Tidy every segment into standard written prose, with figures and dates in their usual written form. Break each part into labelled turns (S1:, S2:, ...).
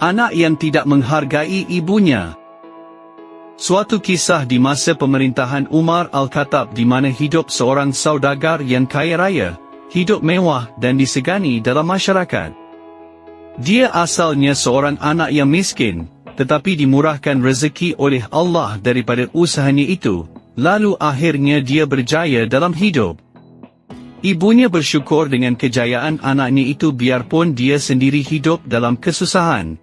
S1: Anak yang tidak menghargai ibunya. Suatu kisah di masa pemerintahan Umar Al-Khattab di mana hidup seorang saudagar yang kaya raya, hidup mewah dan disegani dalam masyarakat. Dia asalnya seorang anak yang miskin, tetapi dimurahkan rezeki oleh Allah daripada usahanya itu, lalu akhirnya dia berjaya dalam hidup. Ibunya bersyukur dengan kejayaan anaknya itu biarpun dia sendiri hidup dalam kesusahan.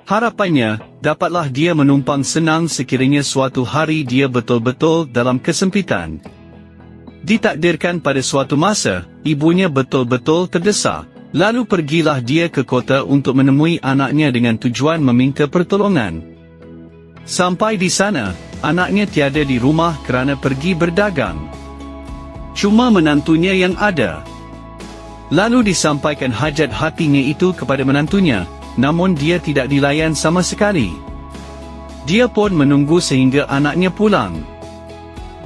S1: Harapannya, dapatlah dia menumpang senang sekiranya suatu hari dia betul-betul dalam kesempitan. Ditakdirkan pada suatu masa, ibunya betul-betul terdesak. Lalu pergilah dia ke kota untuk menemui anaknya dengan tujuan meminta pertolongan. Sampai di sana, anaknya tiada di rumah kerana pergi berdagang. Cuma menantunya yang ada. Lalu disampaikan hajat hatinya itu kepada menantunya, namun dia tidak dilayan sama sekali. Dia pun menunggu sehingga anaknya pulang.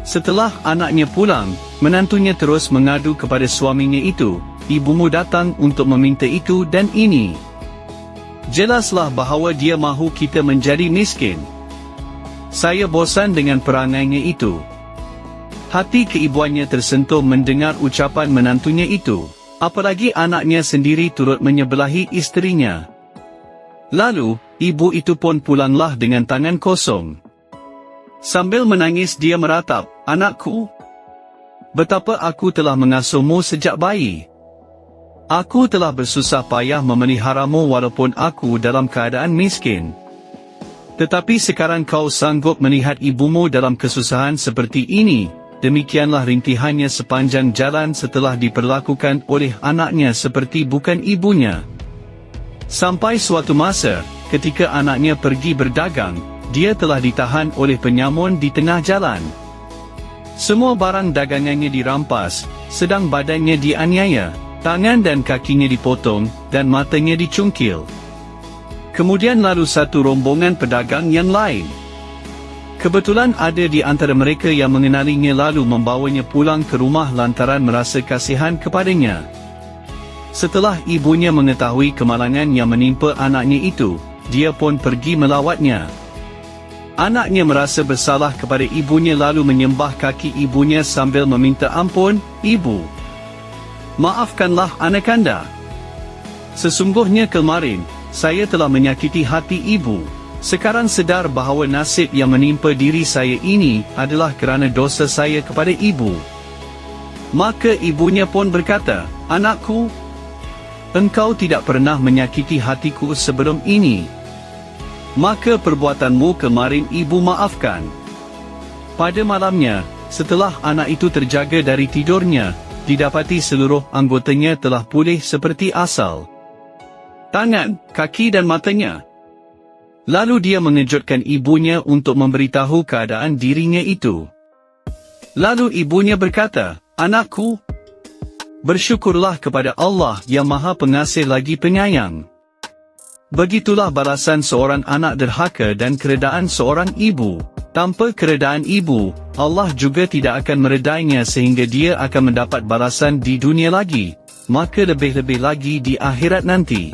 S1: Setelah anaknya pulang, menantunya terus mengadu kepada suaminya itu, "Ibumu datang untuk meminta itu dan ini. Jelaslah bahawa dia mahu kita menjadi miskin. Saya bosan dengan perangainya itu." Hati keibuannya tersentuh mendengar ucapan menantunya itu, apalagi anaknya sendiri turut menyebelahi isterinya. Lalu, ibu itu pun pulanglah dengan tangan kosong. Sambil menangis dia meratap, "Anakku, betapa aku telah mengasuhmu sejak bayi. Aku telah bersusah payah memeliharamu walaupun aku dalam keadaan miskin. Tetapi sekarang kau sanggup melihat ibumu dalam kesusahan seperti ini." Demikianlah rintihannya sepanjang jalan setelah diperlakukan oleh anaknya seperti bukan ibunya. Sampai suatu masa, ketika anaknya pergi berdagang, dia telah ditahan oleh penyamun di tengah jalan. Semua barang dagangannya dirampas, sedang badannya dianiaya, tangan dan kakinya dipotong, dan matanya dicungkil. Kemudian lalu satu rombongan pedagang yang lain. Kebetulan ada di antara mereka yang mengenalinya lalu membawanya pulang ke rumah lantaran merasa kasihan kepadanya. Setelah ibunya mengetahui kemalangan yang menimpa anaknya itu, dia pun pergi melawatnya. Anaknya merasa bersalah kepada ibunya lalu menyembah kaki ibunya sambil meminta ampun, "Ibu, maafkanlah anak anda. Sesungguhnya kemarin, saya telah menyakiti hati ibu. Sekarang sedar bahawa nasib yang menimpa diri saya ini adalah kerana dosa saya kepada ibu." Maka ibunya pun berkata, "Anakku, engkau tidak pernah menyakiti hatiku sebelum ini. Maka perbuatanmu kemarin ibu maafkan." Pada malamnya, setelah anak itu terjaga dari tidurnya, didapati seluruh anggotanya telah pulih seperti asal. Tangan, kaki dan matanya. Lalu dia mengejutkan ibunya untuk memberitahu keadaan dirinya itu. Lalu ibunya berkata, "Anakku, bersyukurlah kepada Allah yang Maha Pengasih lagi Penyayang." Begitulah balasan seorang anak derhaka dan keredaan seorang ibu. Tanpa keredaan ibu, Allah juga tidak akan meredainya sehingga dia akan mendapat balasan di dunia lagi, maka lebih-lebih lagi di akhirat nanti.